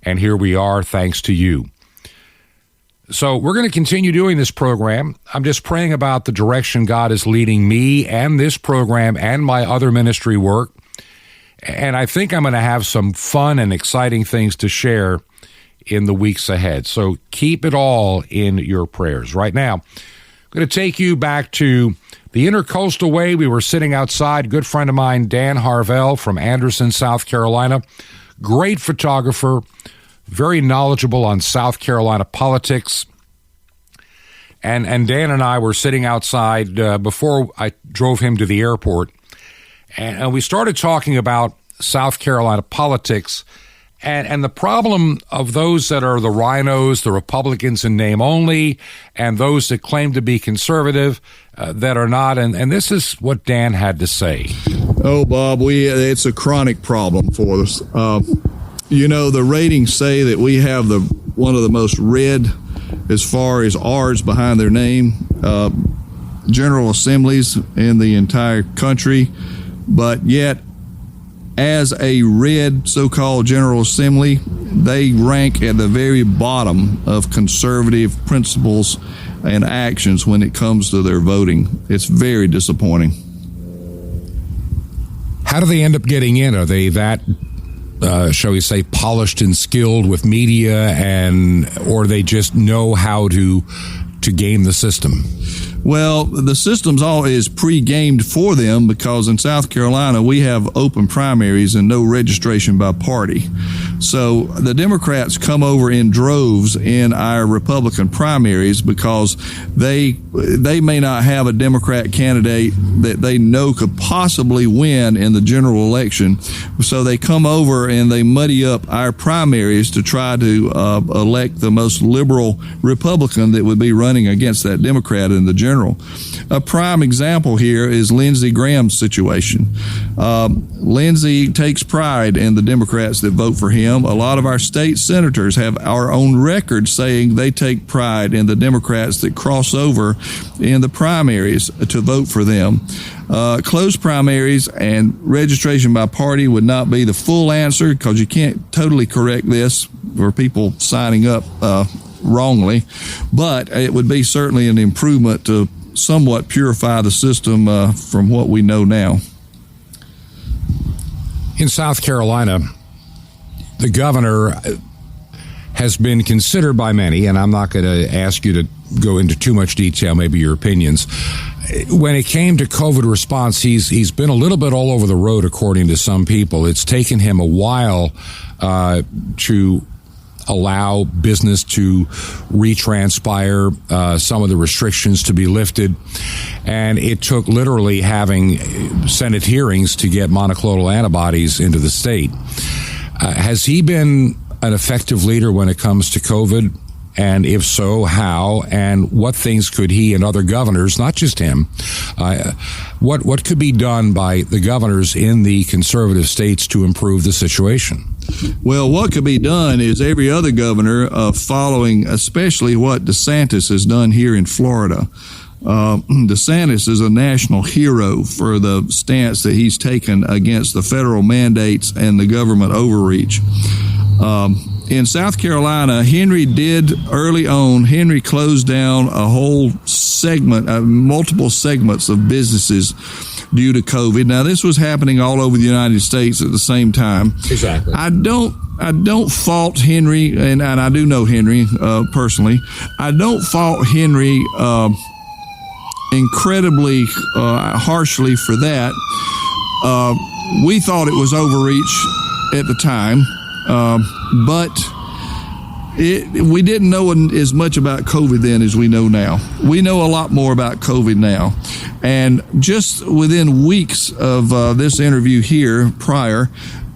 And here we are, thanks to you. So we're going to continue doing this program. I'm just praying about the direction God is leading me and this program and my other ministry work. And I think I'm going to have some fun and exciting things to share in the weeks ahead. So keep it all in your prayers. Right now, I'm going to take you back to the Intercoastal Way. We were sitting outside. Good friend of mine, Dan Harvell from Anderson, South Carolina. Great photographer, very knowledgeable on South Carolina politics. And Dan and I were sitting outside before I drove him to the airport. And we started talking about South Carolina politics and the problem of those that are the rhinos, the Republicans in name only, and those that claim to be conservative that are not. And this is what Dan had to say. Oh, Bob, it's a chronic problem for us. The ratings say that we have one of the most read, as far as R's behind their name, General Assemblies in the entire country. But yet, as a red so-called General Assembly, they rank at the very bottom of conservative principles and actions when it comes to their voting. It's very disappointing. How do they end up getting in? Are they that, shall we say, polished and skilled with media, or they just know how to game the system? Well, the system's is pre-gamed for them because in South Carolina we have open primaries and no registration by party. So the Democrats come over in droves in our Republican primaries because they may not have a Democrat candidate that they know could possibly win in the general election. So they come over and they muddy up our primaries to try to elect the most liberal Republican that would be running against that Democrat in the general. A prime example here is Lindsey Graham's situation. Lindsey takes pride in the Democrats that vote for him. A lot of our state senators have our own record saying they take pride in the Democrats that cross over in the primaries to vote for them. Closed primaries and registration by party would not be the full answer because you can't totally correct this for people signing up wrongly, but it would be certainly an improvement to somewhat purify the system from what we know now. In South Carolina, the governor has been considered by many, and I'm not going to ask you to go into too much detail, maybe your opinions. When it came to COVID response, he's been a little bit all over the road, according to some people. It's taken him a while to allow business to retranspire, some of the restrictions to be lifted. And it took literally having Senate hearings to get monoclonal antibodies into the state. Has he been an effective leader when it comes to COVID? And if so, how? And what things could he and other governors, not just him, what could be done by the governors in the conservative states to improve the situation? Well, what could be done is every other governor following, especially what DeSantis has done here in Florida. DeSantis is a national hero for the stance that he's taken against the federal mandates and the government overreach. In South Carolina, Henry closed down a whole segment, multiple segments of businesses due to COVID. Now, this was happening all over the United States at the same time. Exactly. I don't fault Henry, and I do know Henry personally. I don't fault Henry incredibly harshly for that. We thought it was overreach at the time, but we didn't know as much about COVID then as we know now. We know a lot more about COVID now. And just within weeks of this interview here prior,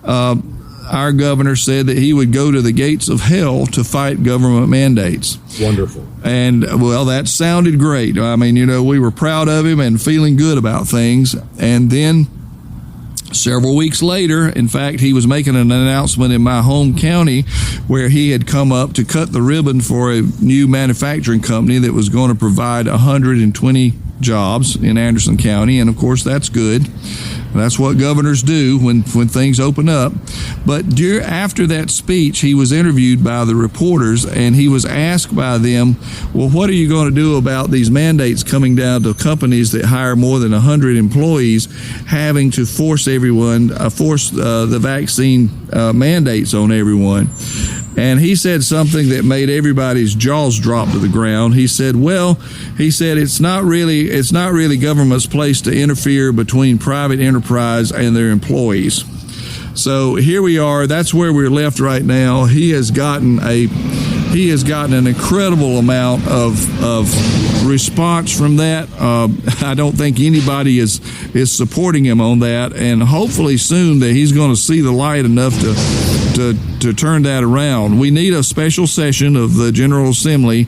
our governor said that he would go to the gates of hell to fight government mandates. Wonderful. And, well, that sounded great. I mean, we were proud of him and feeling good about things. And then several weeks later, in fact, he was making an announcement in my home county where he had come up to cut the ribbon for a new manufacturing company that was going to provide 120 jobs in Anderson County. And, of course, that's good. That's what governors do when things open up. But after that speech, he was interviewed by the reporters, and he was asked by them, well, what are you going to do about these mandates coming down to companies that hire more than 100 employees having to force the vaccine mandates on everyone? And he said something that made everybody's jaws drop to the ground. He said, it's not really government's place to interfere between private enterprise and their employees. So here we are. That's where we're left right now. He has gotten an incredible amount of response from that. I don't think anybody is supporting him on that, and hopefully soon that he's going to see the light enough to turn that around. We need a special session of the General Assembly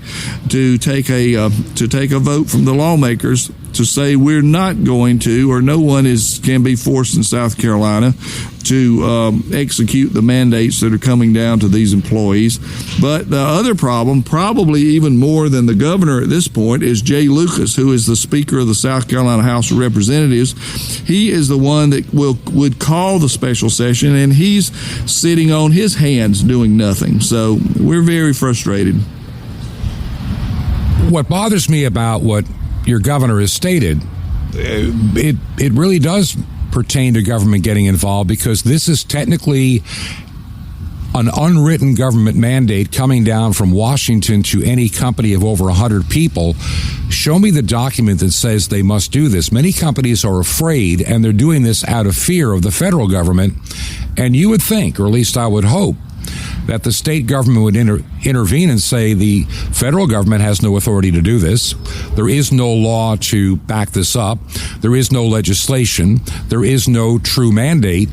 to take a vote from the lawmakers to say we're not going to, or no one can be forced in South Carolina to execute the mandates that are coming down to these employees. But the other problem, probably even more than the governor at this point, is Jay Lucas, who is the Speaker of the South Carolina House of Representatives. He is the one that would call the special session, and he's sitting on his hands doing nothing. So we're very frustrated. What bothers me about what your governor has stated, it really does pertain to government getting involved, because this is technically an unwritten government mandate coming down from Washington to any company of over 100 people. Show me the document that says they must do this. Many companies are afraid, and they're doing this out of fear of the federal government. And you would think, or at least I would hope, that the state government would intervene and say the federal government has no authority to do this. There is no law to back this up. There is no legislation. There is no true mandate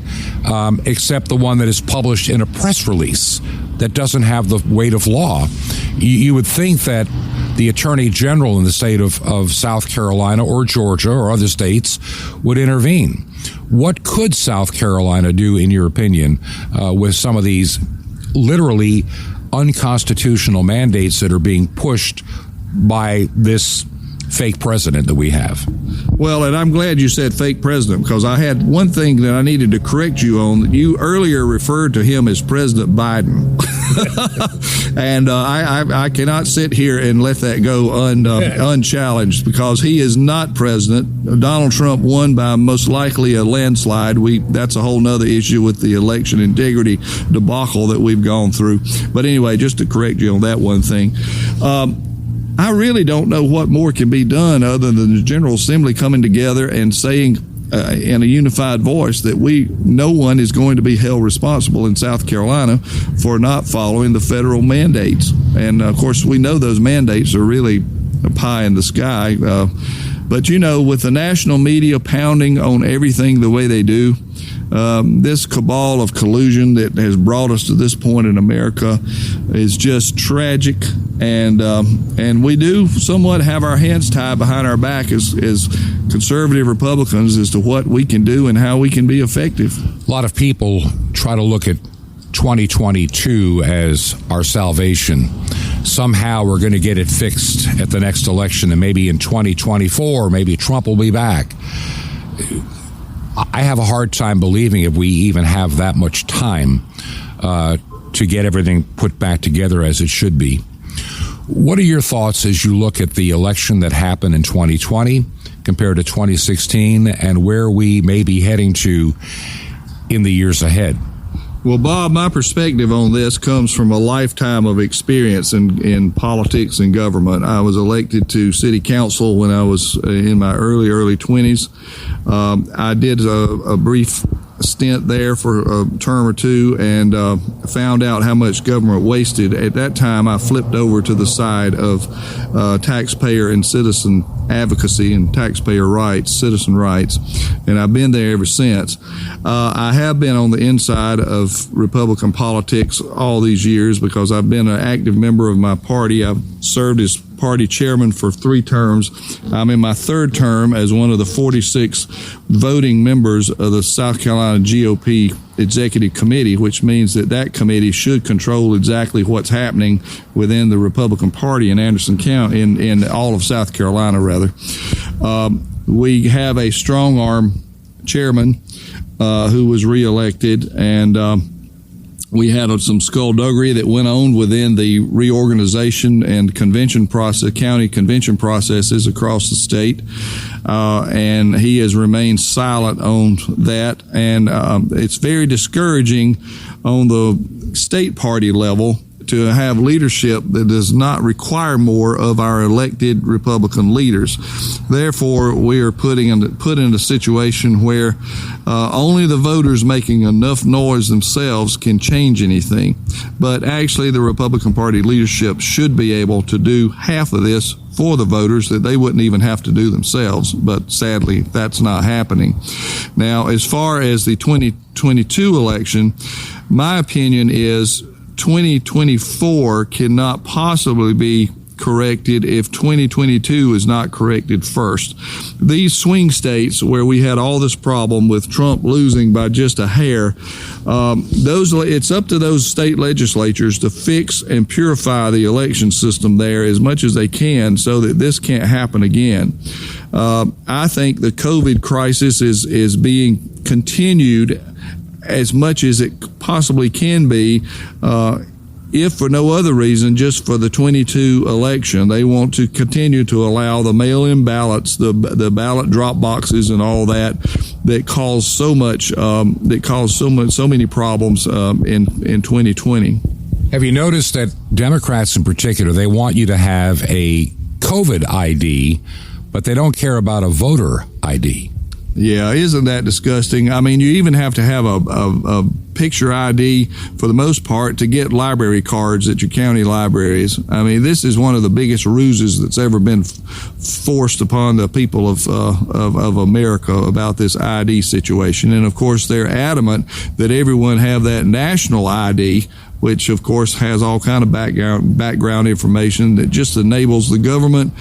except the one that is published in a press release that doesn't have the weight of law. You would think that the Attorney General in the state of South Carolina or Georgia or other states would intervene. What could South Carolina do, in your opinion, with some of these literally unconstitutional mandates that are being pushed by this fake president that we have? Well, and I'm glad you said fake president, because I had one thing that I needed to correct you on. You earlier referred to him as President Biden. And I cannot sit here and let that go unchallenged, because he is not president. Donald Trump won by most likely a landslide. That's a whole nother issue with the election integrity debacle that we've gone through. But anyway, just to correct you on that one thing, I really don't know what more can be done other than the General Assembly coming together and saying in a unified voice that no one is going to be held responsible in South Carolina for not following the federal mandates. And of course, we know those mandates are really a pie in the sky. But with the national media pounding on everything the way they do, this cabal of collusion that has brought us to this point in America is just tragic, and we do somewhat have our hands tied behind our back as conservative Republicans as to what we can do and how we can be effective. A lot of people try to look at 2022 as our salvation. Somehow we're going to get it fixed at the next election, and maybe in 2024, maybe Trump will be back. I have a hard time believing if we even have that much time to get everything put back together as it should be. What are your thoughts as you look at the election that happened in 2020 compared to 2016, and where we may be heading to in the years ahead? Well, Bob, my perspective on this comes from a lifetime of experience in politics and government. I was elected to city council when I was in my early 20s. I did a brief stint there for a term or two and found out how much government wasted. At that time, I flipped over to the side of taxpayer and citizen advocacy and taxpayer rights, citizen rights, and I've been there ever since. I have been on the inside of Republican politics all these years because I've been an active member of my party. I've served as party chairman for 3 terms. I'm in my 3rd term as one of the 46 voting members of the South Carolina GOP Executive Committee, which means that committee should control exactly what's happening within the Republican Party in Anderson County, in all of South Carolina, rather. We have a strong arm chairman who was reelected, and we had some skullduggery that went on within the reorganization and convention process, county convention processes across the state, and he has remained silent on that. And it's very discouraging on the state party level to have leadership that does not require more of our elected Republican leaders. Therefore, we are put in a situation where only the voters making enough noise themselves can change anything. But actually, the Republican Party leadership should be able to do half of this for the voters that they wouldn't even have to do themselves. But sadly, that's not happening. Now, as far as the 2022 election, my opinion is 2024 cannot possibly be corrected if 2022 is not corrected first. These swing states where we had all this problem with Trump losing by just a hair, it's up to those state legislatures to fix and purify the election system there as much as they can so that this can't happen again. I think the COVID crisis is being continued as much as it possibly can be, if for no other reason, just for the 22 election. They want to continue to allow the mail-in ballots, the ballot drop boxes, and all that cause so many problems in 2020. Have you noticed that Democrats in particular, they want you to have a COVID ID, but they don't care about a voter ID? Yeah, isn't that disgusting? I mean, you even have to have a picture ID for the most part to get library cards at your county libraries. I mean, this is one of the biggest ruses that's ever been forced upon the people of America about this ID situation. And of course, they're adamant that everyone have that national ID, which of course has all kind of background information that just enables the government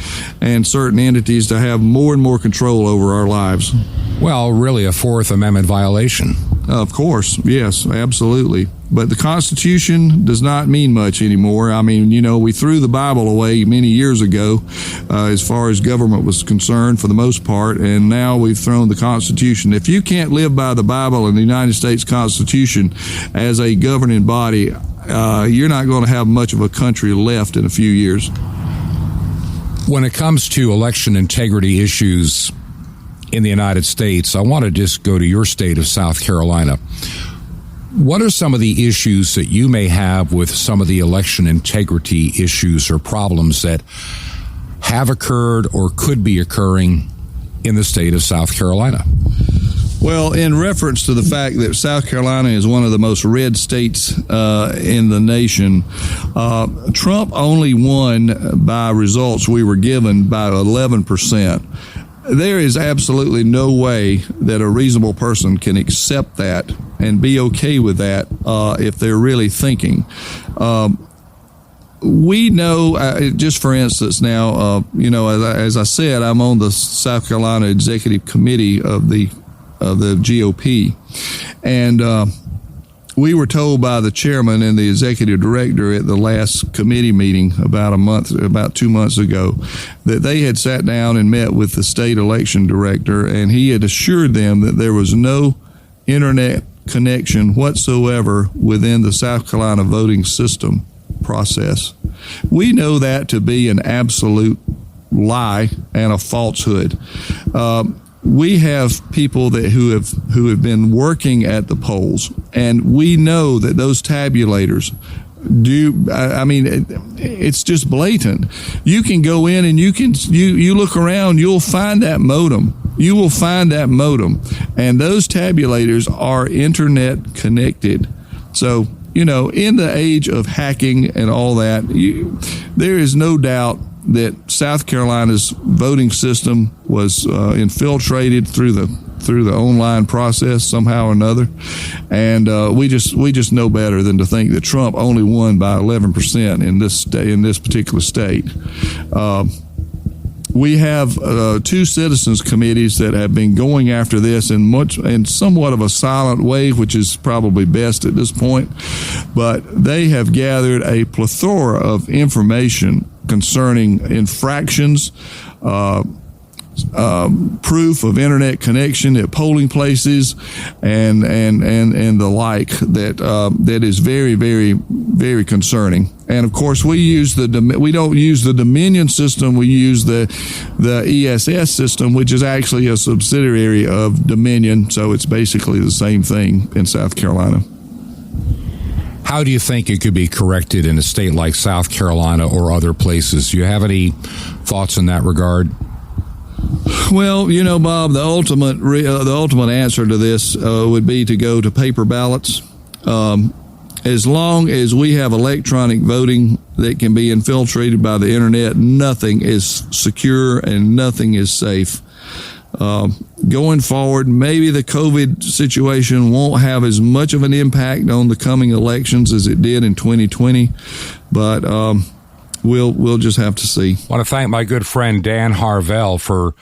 and certain entities to have more and more control over our lives. Well, really a Fourth Amendment violation. Of course, yes, absolutely. But the Constitution does not mean much anymore. I mean, we threw the Bible away many years ago as far as government was concerned for the most part, and now we've thrown the Constitution. If you can't live by the Bible and the United States Constitution as a governing body, you're not going to have much of a country left in a few years. When it comes to election integrity issues in the United States, I want to just go to your state of South Carolina. What are some of the issues that you may have with some of the election integrity issues or problems that have occurred or could be occurring in the state of South Carolina? Well, in reference to the fact that South Carolina is one of the most red states in the nation, Trump only won by results we were given by 11%. There is absolutely no way that a reasonable person can accept that and be okay with that if they're really thinking. We know, just for instance now, as I said, I'm on the South Carolina Executive Committee of the GOP, and we were told by the chairman and the executive director at the last committee meeting about 2 months ago, that they had sat down and met with the state election director, and he had assured them that there was no internet connection whatsoever within the South Carolina voting system process. We know that to be an absolute lie and a falsehood. we have people who have been working at the polls, and we know that those tabulators do. I mean, it's just blatant. You can go in and you look around, you'll find that modem. You will find that modem, and those tabulators are internet connected. So, in the age of hacking and all that, there is no doubt that South Carolina's voting system was infiltrated through the online process somehow or another, and we just know better than to think that Trump only won by 11% in this particular state. We have two citizens committees that have been going after this in somewhat of a silent way, which is probably best at this point. But they have gathered a plethora of information concerning infractions, proof of internet connection at polling places, and the like that is very, very, very concerning. And of course, we don't use the Dominion system. We use the ESS system, which is actually a subsidiary of Dominion. So it's basically the same thing in South Carolina. How do you think it could be corrected in a state like South Carolina or other places? Do you have any thoughts in that regard? Well, Bob, the ultimate answer to this would be to go to paper ballots. As long as we have electronic voting that can be infiltrated by the internet, nothing is secure and nothing is safe. Going forward, maybe the COVID situation won't have as much of an impact on the coming elections as it did in 2020, but we'll just have to see. I want to thank my good friend Dan Harvell for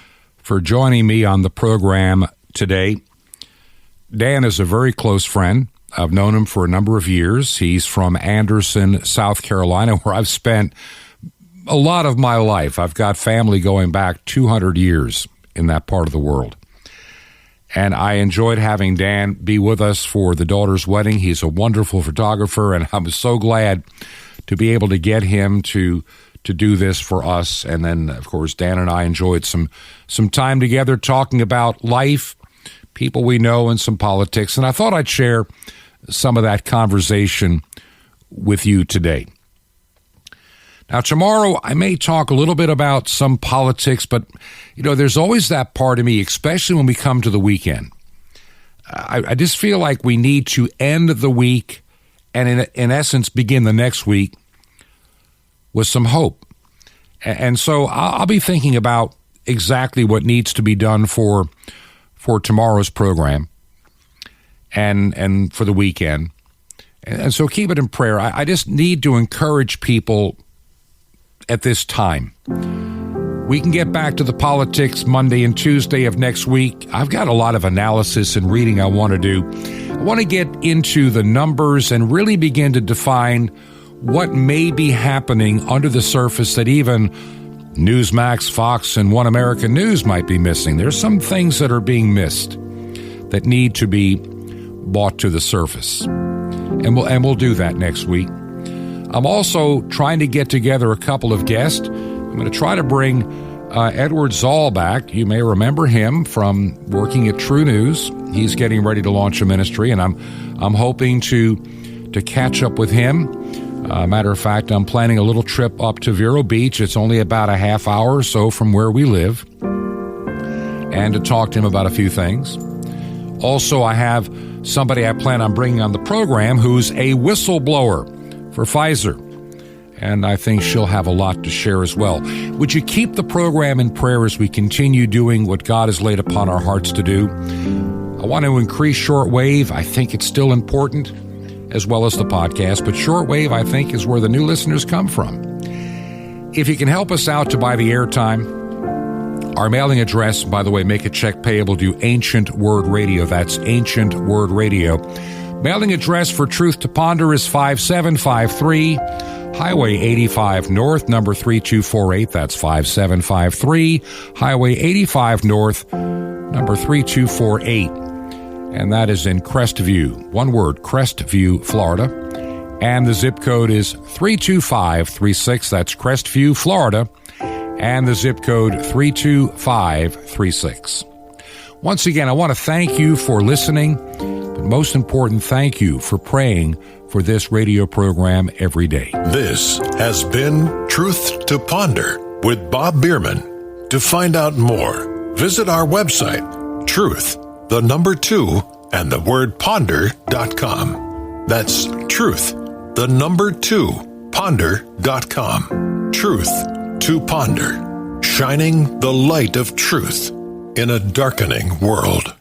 joining me on the program today. Dan is a very close friend. I've known him for a number of years. He's from Anderson, South Carolina, where I've spent a lot of my life. I've got family going back 200 years in that part of the world. And I enjoyed having Dan be with us for the daughter's wedding. He's a wonderful photographer, and I'm so glad to be able to get him to do this for us. And then, of course, Dan and I enjoyed some time together talking about life, people we know, and some politics. And I thought I'd share some of that conversation with you today. Now, tomorrow, I may talk a little bit about some politics, but, there's always that part of me, especially when we come to the weekend. I just feel like we need to end the week and, in essence, begin the next week with some hope. And so I'll be thinking about exactly what needs to be done for tomorrow's program and for the weekend. And so keep it in prayer. I just need to encourage people at this time. We can get back to the politics Monday and Tuesday of next week. I've got a lot of analysis and reading I want to do. I want to get into the numbers and really begin to define what may be happening under the surface that even Newsmax, Fox, and One American News might be missing. There's some things that are being missed that need to be brought to the surface. And we'll do that next week. I'm also trying to get together a couple of guests. I'm going to try to bring Edward Zoll back. You may remember him from working at True News. He's getting ready to launch a ministry, and I'm hoping to catch up with him. Matter of fact, I'm planning a little trip up to Vero Beach. It's only about a half hour or so from where we live, and to talk to him about a few things. Also, I have somebody I plan on bringing on the program who's a whistleblower for Pfizer, and I think she'll have a lot to share as well. Would you keep the program in prayer as we continue doing what God has laid upon our hearts to do? I want to increase shortwave. I think it's still important, as well as the podcast, but shortwave, I think, is where the new listeners come from. If you can help us out to buy the airtime, our mailing address, by the way, make a check payable to Ancient Word Radio. That's Ancient Word Radio. Mailing address for Truth to Ponder is 5753 Highway 85 North, number 3248. That's 5753 Highway 85 North, number 3248. And that is in Crestview. One word, Crestview, Florida. And the zip code is 32536. That's Crestview, Florida. And the zip code 32536. Once again, I want to thank you for listening, but most important, thank you for praying for this radio program every day. This has been Truth to Ponder with Bob Bierman. To find out more, visit our website, truth2ponder.com. That's truth2ponder.com. Truth to Ponder, shining the light of truth in a darkening world.